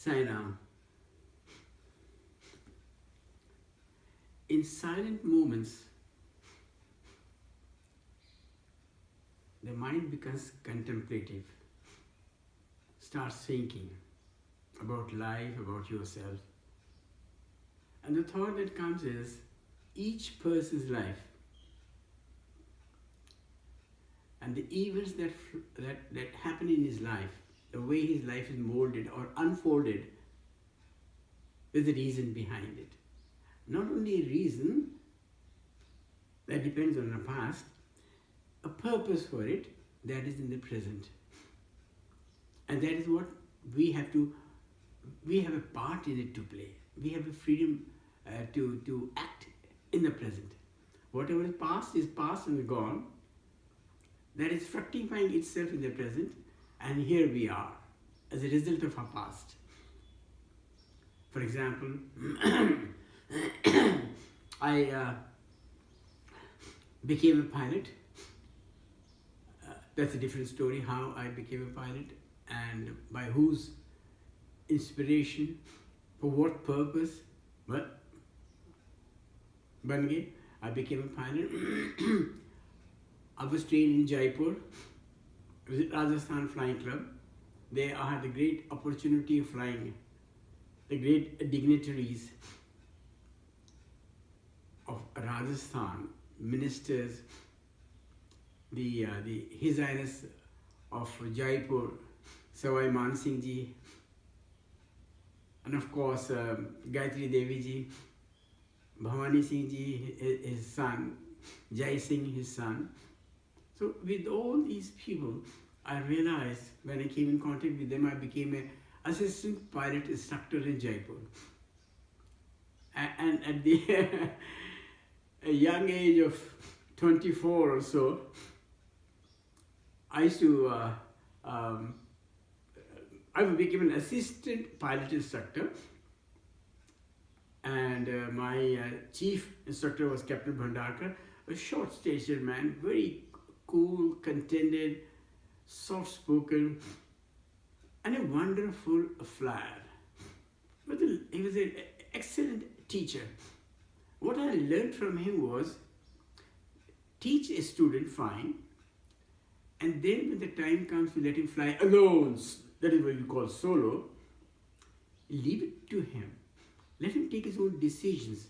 Sai-Ram. In silent moments, the mind becomes contemplative, starts thinking about life, about yourself. And the thought that comes is, each person's life and the events that happen in his life, the way his life is molded or unfolded, there's a reason behind it. Not only a reason that depends on the past, a purpose for it that is in the present. And that is what we have a part in it to play. We have a freedom to act in the present. Whatever is past and gone. That is fructifying itself in the present, and here we are as a result of our past. For example, I became a pilot. That's a different story, how I became a pilot and by whose inspiration, for what purpose. But I became a pilot. I was trained in Jaipur, Rajasthan Flying Club. There I had the great opportunity of flying the great dignitaries of Rajasthan, ministers, His Highness of Jaipur, Sawai Man Singh Ji, and of course Gayatri Devi Ji, Bhavani Singh Ji, his son, Jai Singh, his son. So with all these people, I realized when I came in contact with them, I became an assistant pilot instructor in Jaipur. And at the a young age of 24 or so, I used to, I became an assistant pilot instructor, and my chief instructor was Captain Bhandarkar, a short-statured man, very cool, contented, soft-spoken, and a wonderful flyer. But he was an excellent teacher. What I learned from him was, teach a student fine, and then when the time comes to let him fly alone, that is what we call solo, leave it to him. Let him take his own decisions.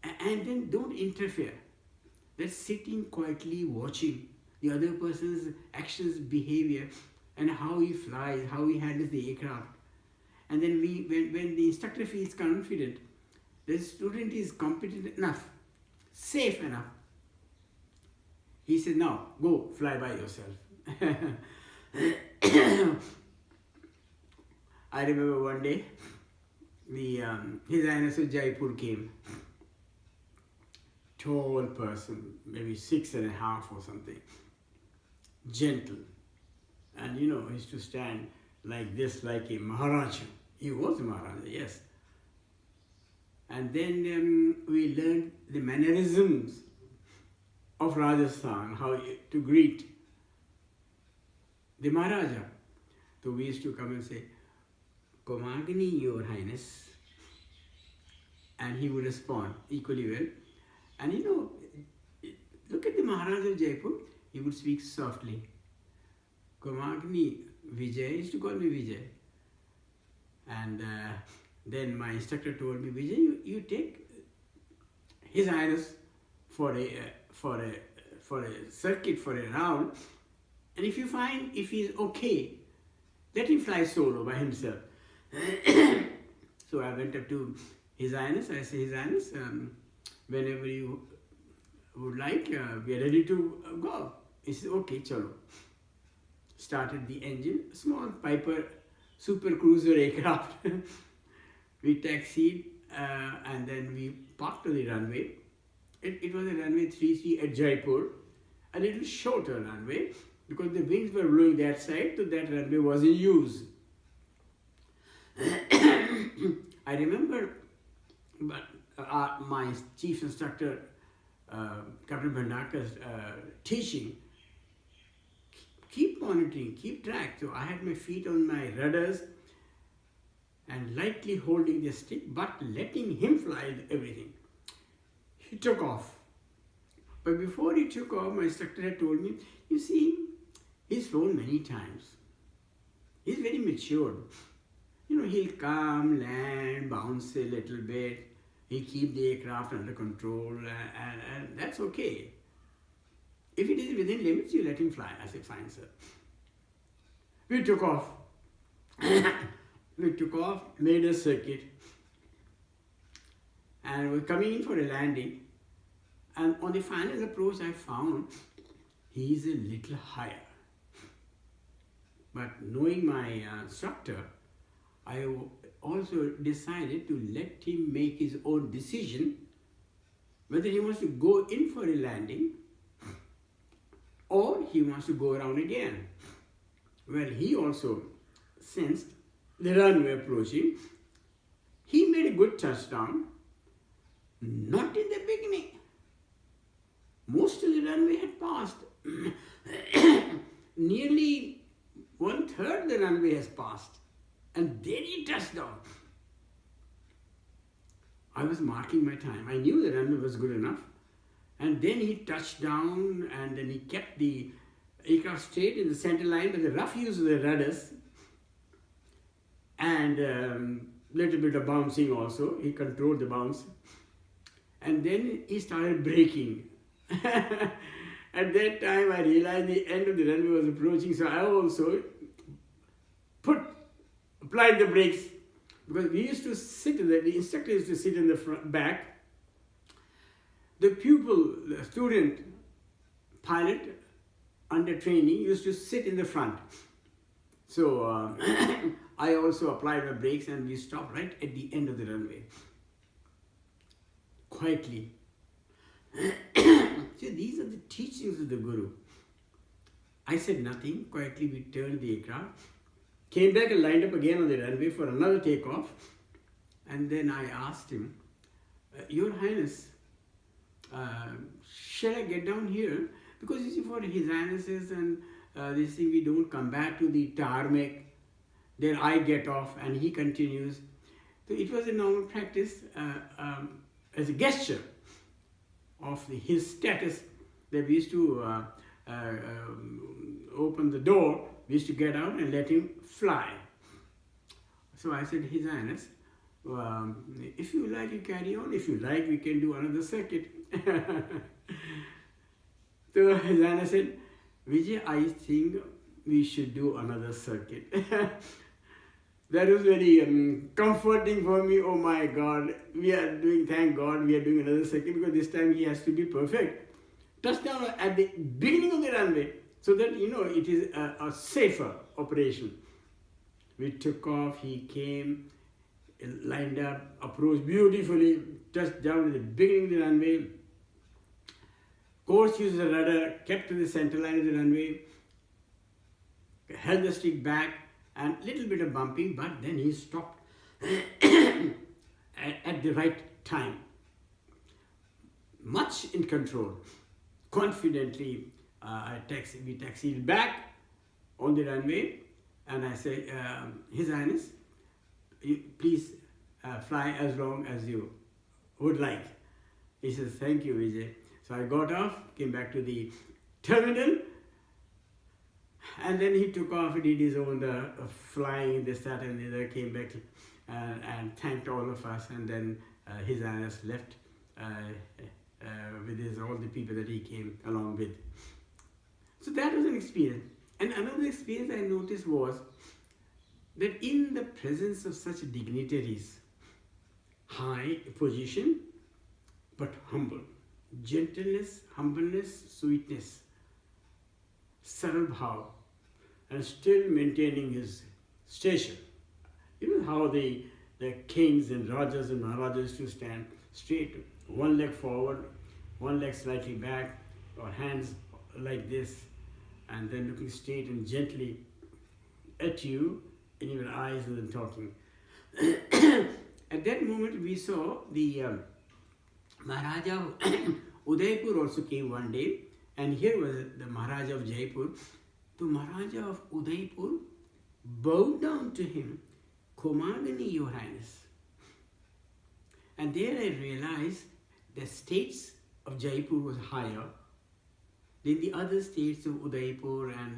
And then don't interfere. That's sitting quietly watching the other person's actions, behavior, and how he flies, how he handles the aircraft. And then when the instructor feels confident, the student is competent enough, safe enough, he says, now, go fly by yourself. I remember one day, His Highness of Jaipur came. Tall person, maybe 6.5 or something. Gentle. And he used to stand like this, like a Maharaja. He was a Maharaja, yes. And then we learned the mannerisms of Rajasthan, how to greet the Maharaja. So we used to come and say, Komagni, Your Highness. And he would respond equally well. And look at the Maharaja of Jaipur, he would speak softly. Komagni, Vijay, he used to call me Vijay. And then my instructor told me, Vijay, you take His Highness for a circuit, for a round, and if you find if he's okay, let him fly solo by himself. So I went up to His Highness. I said, His Highness, whenever you would like, we are ready to go. He said, okay, chalo. Started the engine, small Piper super cruiser aircraft. We taxied and then we parked on the runway. It was a runway 33 at Jaipur, a little shorter runway because the winds were blowing that side, so that runway was in use. I remember my chief instructor, Captain Bhandarkar's teaching, keep monitoring, keep track. So I had my feet on my rudders and lightly holding the stick, but letting him fly everything. He took off. But before he took off, my instructor had told me, you see, he's flown many times. He's very matured. He'll come, land, bounce a little bit. He'll keep the aircraft under control, and that's okay. If it is within limits, you let him fly. I said, fine, sir. We took off. Made a circuit, and we're coming in for a landing. And on the final approach, I found he's a little higher. But knowing my instructor, I also decided to let him make his own decision whether he wants to go in for a landing or he wants to go around again. Well, he also sensed the runway approaching. He made a good touchdown, not in the beginning. Most of the runway had passed. Nearly 1/3 the runway has passed. And then he touched down. I was marking my time. I knew the runway was good enough. And then he touched down, and then he kept the aircraft straight in the center line with the rough use of the rudders and little bit of bouncing also. He controlled the bounce. And then he started braking. At that time, I realized the end of the runway was approaching, so I also applied the brakes, because we used to sit the instructor used to sit in the back. The pupil, the student pilot under training used to sit in the front. So I also applied my brakes, and we stopped right at the end of the runway. Quietly. See, these are the teachings of the Guru. I said nothing. Quietly we turned the aircraft, came back and lined up again on the runway for another takeoff. And then I asked him, Your Highness, shall I get down here? Because you see, for His Highnesses and this thing, we don't come back to the tarmac. Then I get off and he continues. So it was a normal practice as a gesture of his status that we used to open the door, we used to get out and let him fly. So I said, His Highness, if you like, you carry on. If you like, we can do another circuit. So His Highness said, Vijay, I think we should do another circuit. That was very comforting for me. Oh my God, thank God, we are doing another circuit, because this time he has to be perfect. Touchdown at the beginning of the runway, so that, it is a safer operation. We took off, he came, lined up, approached beautifully, touched down at the beginning of the runway. Course used the rudder, kept to the center line of the runway, held the stick back, and little bit of bumping, but then he stopped at the right time. Much in control. Confidently, we taxied back on the runway, and I said, His Highness, please fly as long as you would like. He says, thank you, Vijay. So I got off, came back to the terminal, and then he took off and did his own flying, this, that, and the other, came back and thanked all of us, and then His Highness left with all the people that he came along with. So that was an experience. And another experience I noticed was that in the presence of such dignitaries, high position, but humble, gentleness, humbleness, sweetness, saral bhav, and still maintaining his station. You know how the kings and rajas and maharajas used to stand straight, one leg forward, one leg slightly back, or hands like this, and then looking straight and gently at you in your eyes and then talking. At that moment we saw the Maharaja of Udaipur also came one day, and here was the Maharaja of Jaipur, The Maharaja of Udaipur bowed down to him, Komagani, Your Highness. And there I realized the states of Jaipur was higher than the other states of Udaipur and,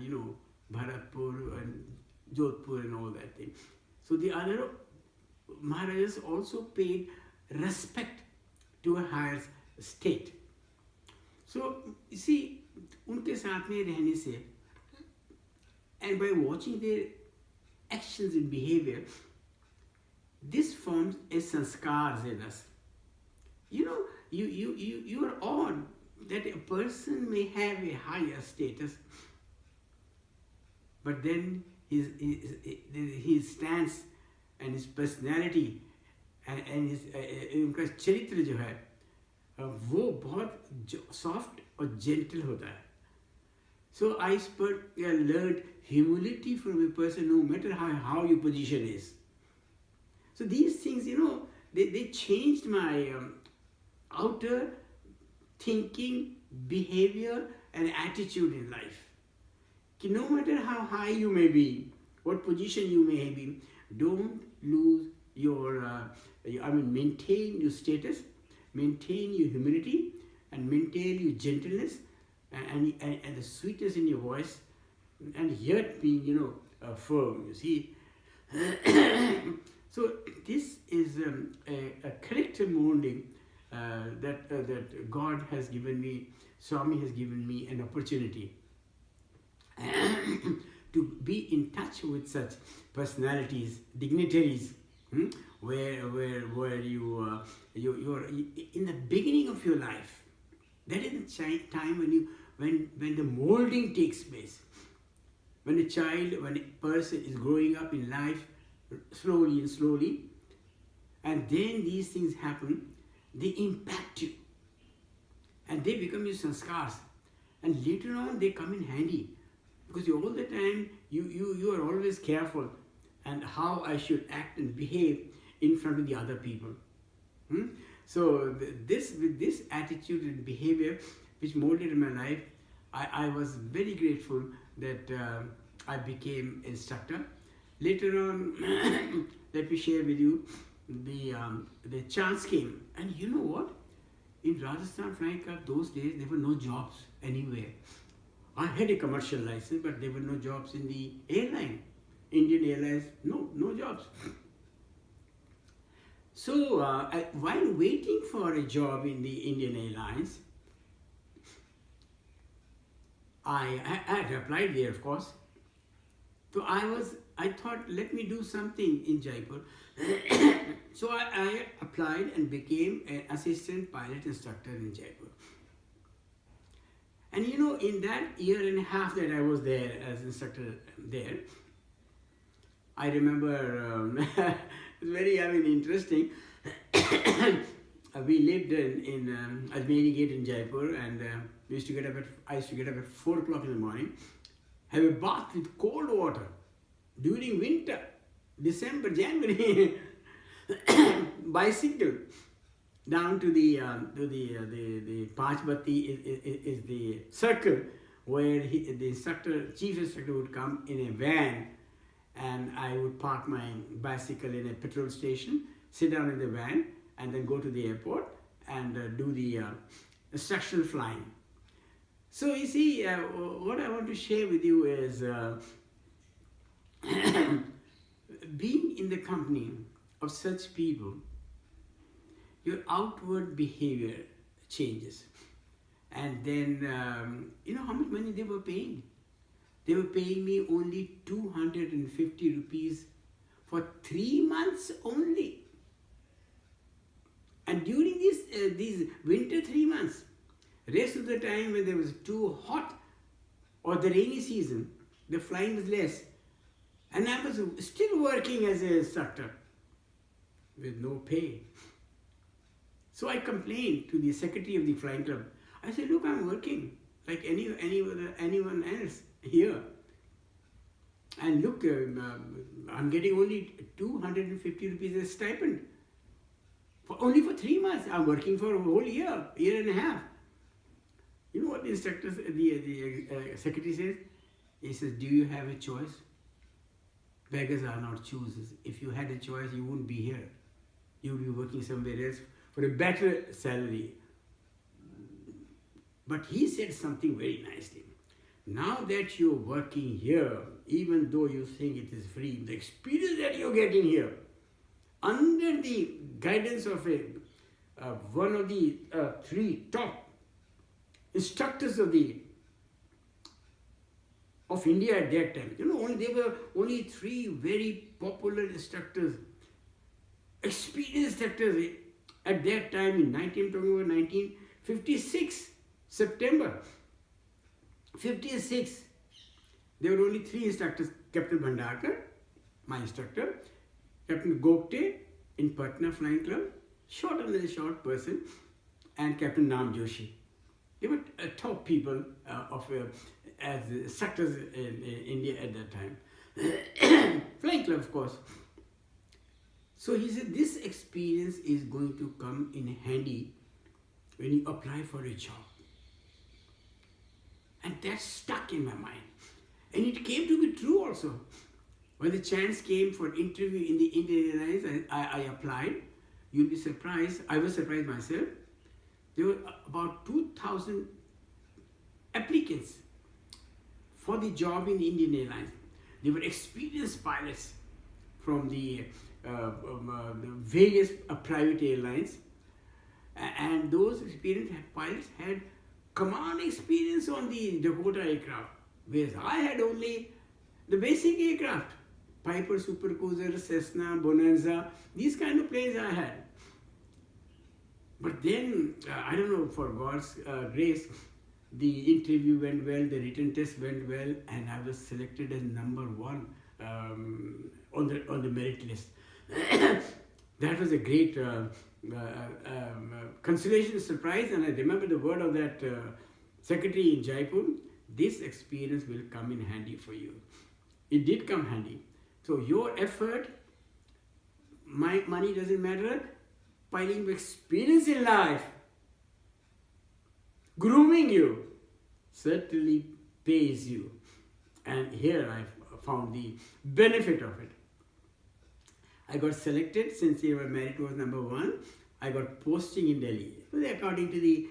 Bharatpur and Jodhpur and all that thing. So the other Maharajas also paid respect to a higher state. So, you see, उनके साथ में रहने से, and by watching their actions and behavior, this forms a sanskars in us. You are odd that a person may have a higher status, but then his stance and his personality and his उनका चरित्र जो है वो बहुत soft और gentle होता है. So I learned humility from a person, no matter how your position is. So these things, they changed my outer thinking, behavior and attitude in life. No matter how high you may be, what position you may be, don't lose maintain your status, maintain your humility, and maintain your gentleness and the sweetness in your voice, and yet being, firm, you see. So this is a character molding that God has given me, Swami has given me an opportunity to be in touch with such personalities, dignitaries, where you're in the beginning of your life. That is the time when the molding takes place. When a person is growing up in life slowly, and then these things happen, they impact you, and they become your sanskars, and later on they come in handy, because all the time you are always careful and how I should act and behave in front of the other people. So with this attitude and behavior which molded my life, I was very grateful that I became instructor. Later on, let me share with you, the chance came, and you know what? In Rajasthan Flying Club, those days there were no jobs anywhere. I had a commercial license, but there were no jobs in the airline. Indian Airlines, no jobs. So while waiting for a job in the Indian Airlines, I had applied there, of course. So I thought, let me do something in Jaipur. So I applied and became an assistant pilot instructor in Jaipur. And in that year and a half that I was there as instructor there, I remember it's very interesting. We lived in Ajmeri Gate in Jaipur, and I used to get up at 4 o'clock in the morning, have a bath with cold water during winter, December, January, bicycle down to the Panchbatti is the circle where the chief instructor would come in a van, and I would park my bicycle in a petrol station, sit down in the van, and then go to the airport and do the instructional flying. So you see, what I want to share with you is being in the company of such people, your outward behavior changes. And then, how much money they were paying? They were paying me only 250 rupees for 3 months only. And during these winter 3 months, rest of the time when there was too hot or the rainy season, the flying was less. And I was still working as an instructor with no pay. So I complained to the secretary of the flying club. I said, look, I'm working like anyone else here. And look, I'm getting only 250 rupees as stipend. Only for 3 months. I'm working for a whole year and a half. You know what the secretary says? He says, do you have a choice? Beggars are not choosers. If you had a choice, you wouldn't be here. You would be working somewhere else for a better salary. But he said something very nicely. Now that you're working here, even though you think it is free, the experience that you're getting here, under the guidance of one of the three top instructors of India at that time. There were only three very popular instructors, experienced instructors at that time in 1956, September 56. There were only three instructors: Captain Bhandarkar, my instructor, Captain Gopte in Patna Flying Club, short person, and Captain Nam Joshi. They were top people as instructors in India at that time. Flying Club, of course. So he said, this experience is going to come in handy when you apply for a job. And that stuck in my mind. And it came to be true also. When the chance came for interview in the Indian Airlines, I applied. You'll be surprised. I was surprised myself. There were about 2,000 applicants for the job in the Indian Airlines. They were experienced pilots from the various private airlines. And those experienced pilots had command experience on the Dakota aircraft, whereas I had only the basic aircraft. Piper, Super Cruiser, Cessna, Bonanza, these kind of planes I had. But then, I don't know, for God's grace, the interview went well, the written test went well, and I was selected as number one on the merit list. That was a great consolation, surprise, and I remember the word of that secretary in Jaipur: this experience will come in handy for you. It did come handy. So your effort, my money doesn't matter, piling experience in life, grooming you, certainly pays you. And here I found the benefit of it. I got selected since merit was number one. I got posting in Delhi. So according to the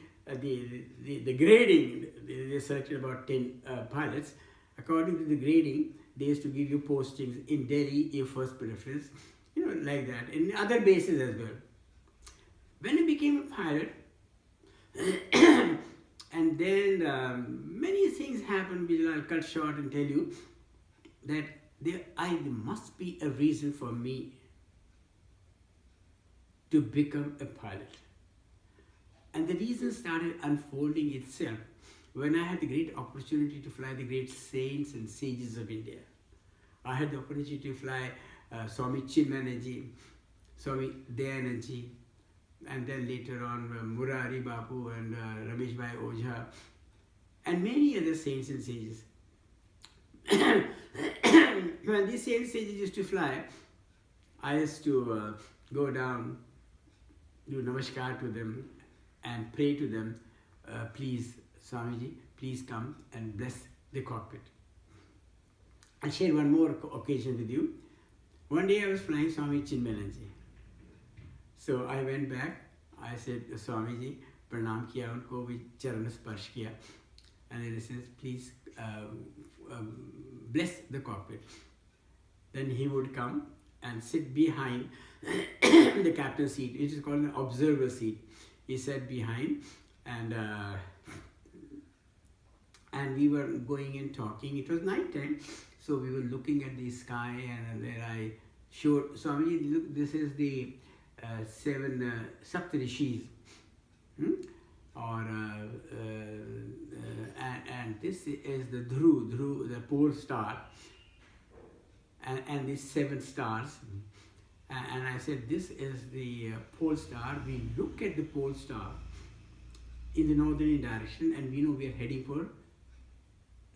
grading, they selected about 10 pilots. According to the grading, they used to give you postings in Delhi, your first preference, like that, in other bases as well. When I became a pilot, and then many things happened, which I'll cut short and tell you, that there must be a reason for me to become a pilot. And the reason started unfolding itself when I had the great opportunity to fly the great saints and sages of India. I had the opportunity to fly Swami Chinmanaji, Swami Dayanandji, and then later on Murari Bapu and Ramesh Bhai Ojha, and many other saints and sages. When these saints and sages used to fly, I used to go down, do namaskar to them and pray to them, please Swamiji, please come and bless the cockpit. I'll share one more occasion with you. One day I was flying Swami Chinmanaji. So I went back, I said, Swamiji, pranam kiya unko, vi charan sparsh kiya. And he says, please bless the cockpit. Then he would come and sit behind the captain's seat, which is called an observer seat. He sat behind, and we were going and talking. It was night time, so we were looking at the sky, and then I showed Swamiji, look, this is the 7 Saptarishis, and this is the Dhru, the pole star, and these 7 stars. And I said, this is the pole star. We look at the pole star in the northerly direction, and we know we are heading for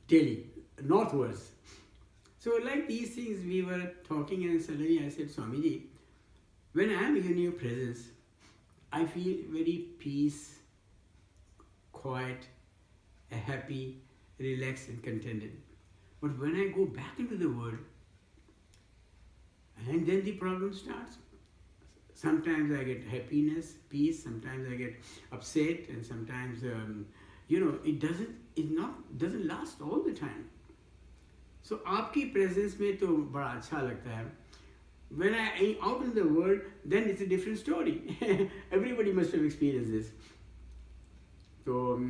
Delhi, northwards. So like these things we were talking, and suddenly I said, Swamiji, when I am in your presence, I feel very peace, quiet, happy, relaxed and contented. But when I go back into the world, and then the problem starts. Sometimes I get happiness, peace, sometimes I get upset, and sometimes, it doesn't last all the time. So आपकी presence में तो बड़ा अच्छा लगता है. When I am out in the world, then it's a different story. Everybody must have experienced this. So,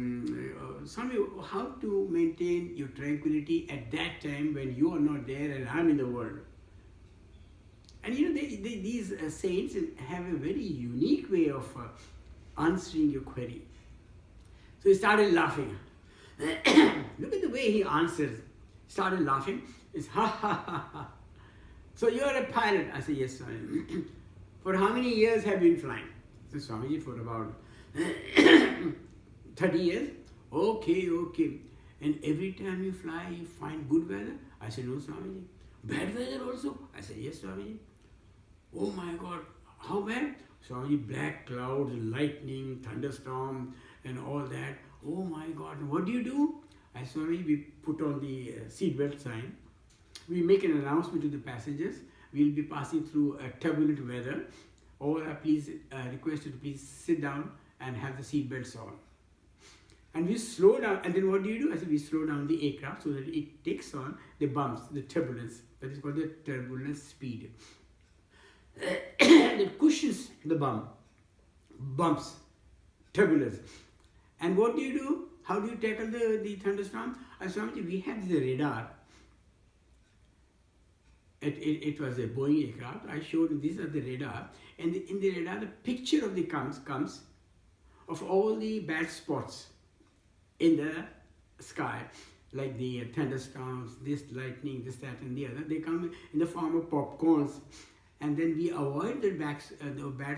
how to maintain your tranquility at that time when you are not there and I'm in the world? And these saints have a very unique way of answering your query. So he started laughing. Look at the way he answers. Started laughing. It's ha ha ha ha. So you are a pilot. I said, yes, Swami. For how many years have you been flying? I said, Swamiji, for about 30 years. Okay. And every time you fly, you find good weather? I said, no, Swamiji. Bad weather also? I said, yes, Swamiji. Oh my God, how bad? Swamiji, black clouds, lightning, thunderstorm, and all that. Oh my God, what do? I said, Swamiji, we put on the seatbelt sign. We make an announcement to the passengers. We'll be passing through a turbulent weather. All are please requested to please sit down and have the seatbelts on. And we slow down. And then what do? I said, we slow down the aircraft so that it takes on the bumps, the turbulence. That is called the turbulence speed. It cushions the bumps, turbulence. And what do? How do you tackle the thunderstorm? I said, we have the radar. It was a Boeing aircraft. I showed these are the radar, and in the radar the picture of the comes of all the bad spots in the sky, like the thunderstorms, this lightning, this, that, and the other. They come in the form of popcorns, and then we avoid the bad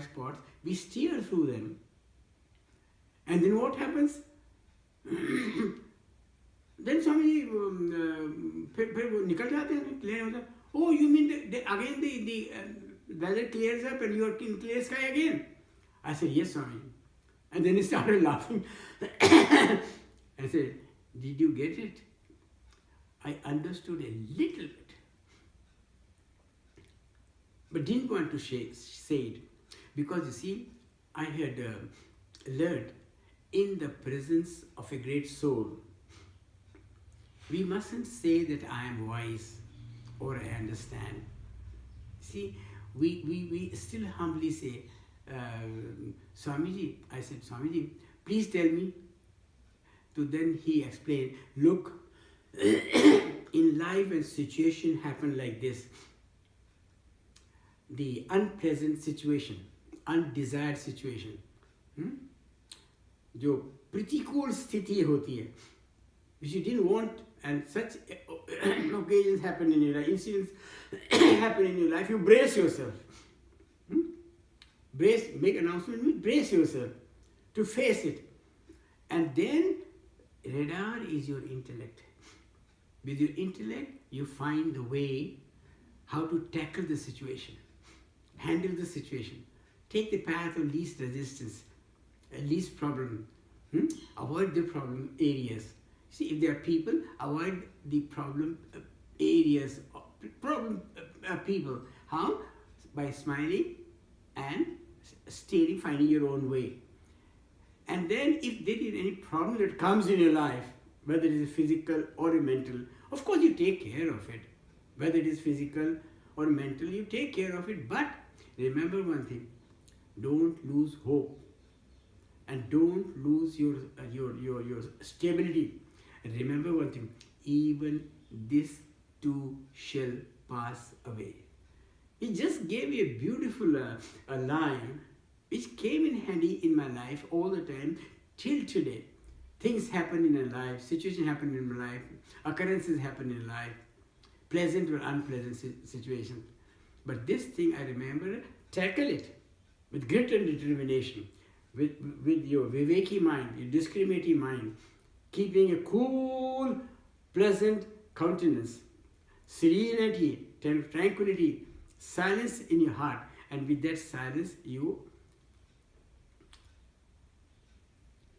spots. We steer through them, and then what happens? Then somebody निकल जाते हैं, clear होता है. Oh, you mean again the weather clears up and you are in clear sky again? I said, yes, Swami. And then he started laughing. I said, did you get it? I understood a little bit, but didn't want to say it. Because you see, I had learned in the presence of a great soul, we mustn't say that I am wise or I understand. See, we still humbly say, Swamiji, I said, Swamiji, please tell me. So then he explained, look, in life and situation happen like this. The unpleasant situation, undesired situation, जो प्रतिकूल स्थिति होती है, which you didn't want, and such occasions happen in your life, incidents happen in your life, you brace yourself. Make announcement, brace yourself to face it. And then radar is your intellect. With your intellect, you find the way how to tackle the situation, handle the situation, take the path of least resistance, least problem, avoid the problem areas. See, if there are people, avoid the problem areas, problem people. How? By smiling and steering, finding your own way. And then if there is any problem that comes in your life, whether it is physical or mental, of course you take care of it. Whether it is physical or mental, you take care of it. But remember one thing, don't lose hope. And don't lose your stability. And remember one thing, even this too shall pass away. He just gave me a beautiful line which came in handy in my life all the time till today. Things happen in my life, situations happen in my life, occurrences happen in life, pleasant or unpleasant situations. But this thing I remember, tackle it with grit and determination, with your viveki mind, your discriminating mind, keeping a cool, pleasant countenance, serenity, tranquility, silence in your heart. And with that silence, you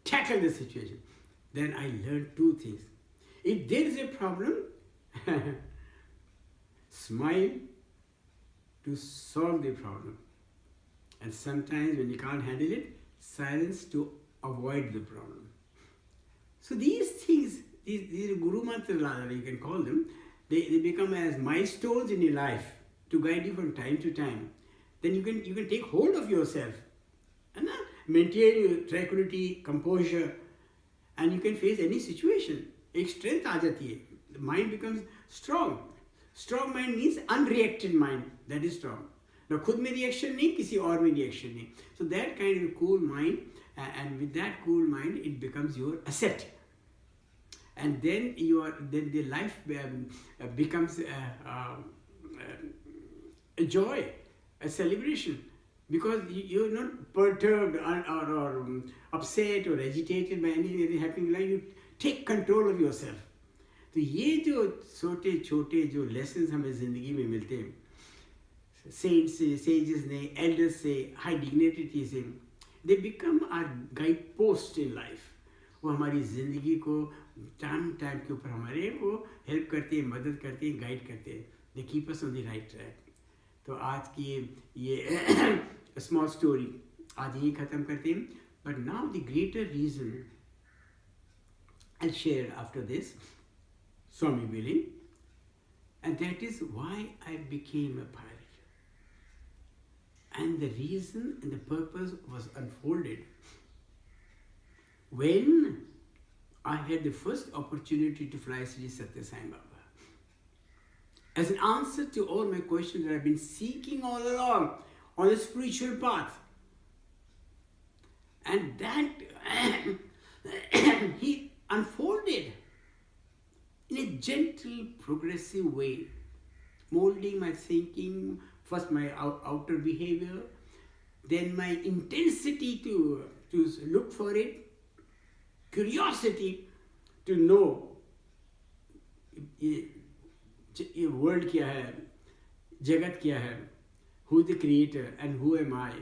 tackle the situation. Then I learned two things. If there is a problem, Smile to solve the problem. And sometimes when you can't handle it, silence to avoid the problem. So these things, these Guru Mantra, you can call them, they become as milestones in your life to guide you from time to time. Then you can take hold of yourself and maintain your tranquility, composure, and you can face any situation. एक strength आ जाती है. The mind becomes strong. Strong mind means unreacted mind. That is strong. Now खुद में reaction नहीं, किसी और में reaction नहीं. So that kind of cool mind, and with that cool mind, it becomes your asset. And then then the life becomes a joy, a celebration, because you're not perturbed or upset or agitated by anything happening in life. You take control of yourself. तो ये जो छोटे छोटे जो lessons हमें ज़िंदगी में मिलते हैं, saints से, sages ने, elders से, high dignitaries से, they become our guideposts in life. वो हमारी ज़िंदगी को टाइम के ऊपर हमारे वो हेल्प करते हैं, मदद करते हैं, गाइड करते हैं. They keep us on the right track. तो आज की ये small story आज यही ख़त्म करते हैं. But now the greater reason I'll share after this, Swami willing, and that is why I became a pilot. And the reason and the purpose was unfolded when I had the first opportunity to fly Sri Satya Sai Baba. As an answer to all my questions that I've been seeking all along on the spiritual path. And that he unfolded in a gentle, progressive way, molding my thinking, first my outer behavior, then my intensity to look for it, curiosity to know ये world क्या है, जगत क्या है, who is the creator and who am I,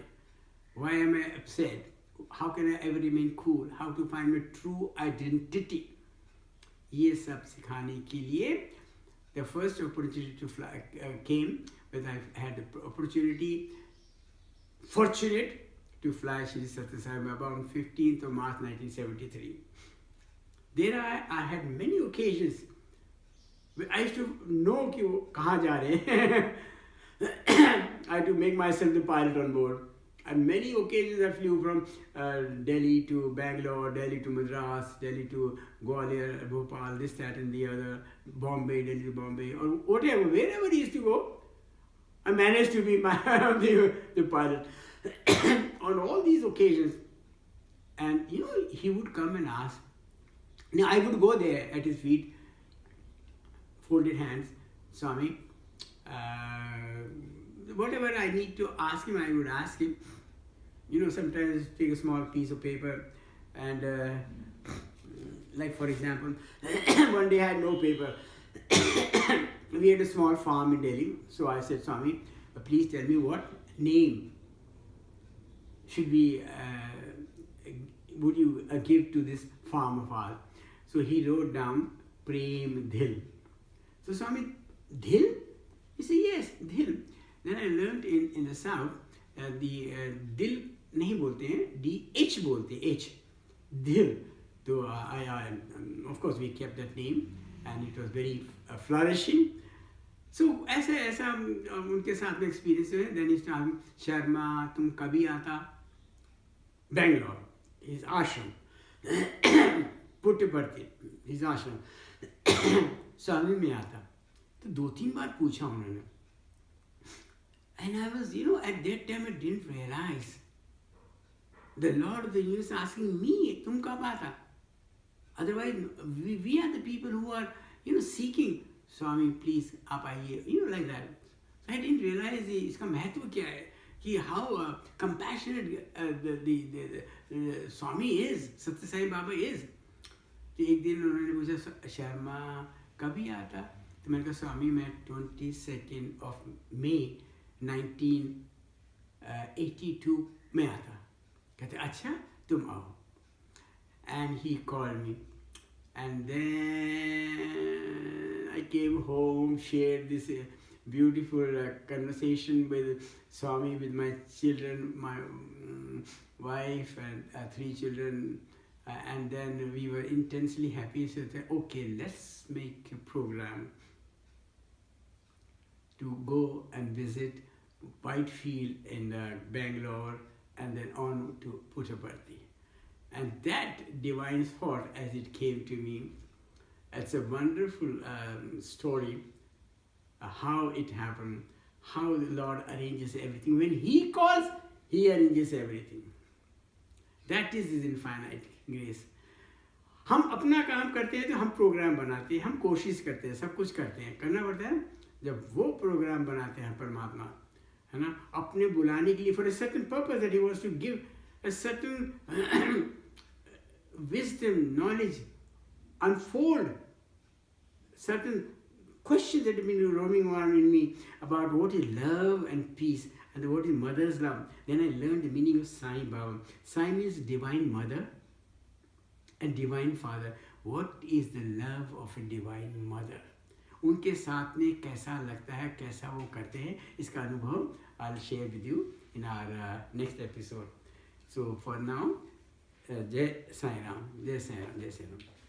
why am I upset, how can I ever remain cool, how to find my true identity. ये सब सिखाने के लिए the first opportunity to fly came when I had the opportunity, fortunate to fly Sri Satya Sai Baba on 15th of March 1973. There I had many occasions. I used to know कि वो कहाँ जा रहे हैं. I had to make myself the pilot on board. And many occasions I flew from Delhi to Bangalore, Delhi to Madras, Delhi to Gwalior, Bhopal, this, that and the other, Bombay, Delhi to Bombay, or whatever, wherever he used to go, I managed to be the pilot on all these occasions. And you know, he would come and ask. Now I would go there at his feet, folded hands, Swami, whatever I need to ask him, I would ask him. You know, sometimes take a small piece of paper and like for example, one day I had no paper. We had a small farm in Delhi. So I said, Swami, please tell me what name should we, would you give to this farm of ours? So he wrote down Prem Dhil. So Swami, Dhil? He said, yes, Dhil. Then I learned in the south, the Dil नहीं बोलते हैं, DH बोलते हैं, H, Dil. So of course we kept that name and it was very flourishing. So ऐसा उनके साथ में experience है. Then he started, Sharma, तुम कभी आता? Bangalore, his ashram. Puttaparthi, his ashram. स्वामी में आता. तो 2-3 बार पूछा उन्होंने. And I was, you know, at that time I didn't realize the Lord of the universe asking me, "Tum kab aata?" Otherwise, we are the people who are, you know, seeking, Swami, please, aap aiye, you know, like that. So I didn't realize iska महत्व क्या है, कि how compassionate the Swami is, Satya Sai Baba is. तो एक दिन उन्होंने पूछा, शर्मा कभी आता? तो मैंने कहा, स्वामी मैं 22nd of May 1982 में आता. कहते अच्छा तुम आओ. And he called me, and then I came home, shared this beautiful conversation with Swami, with my children, my wife and 3 children, and then we were intensely happy. So I said, okay, let's make a program to go and visit Whitefield in Bangalore, and then on to Puttaparthi. And that divine thought, as it came to me, it's a wonderful story, how it happened, how the Lord arranges everything. When He calls, He arranges everything. That is His infinite grace. हम अपना काम करते हैं तो हम programme बनाते हैं, हम कोशिश करते हैं, सब कुछ करते हैं, करना पड़ता है। जब वो प्रोग्राम बनाते हैं परमात्मा, है ना, अपने बुलाने के लिए, for a certain purpose, that He wants to give a certain wisdom, knowledge, unfold certain questions that have been roaming around in me about what is love and peace and what is mother's love. Then I learned the meaning of Sai Baba. Sai means divine mother and divine father. What is the love of a divine mother? उनके साथ में कैसा लगता है, कैसा वो करते हैं, इसका अनुभव I'll share with you in our next episode. So for now, जय साई राम, जय साई राम, जय साई राम.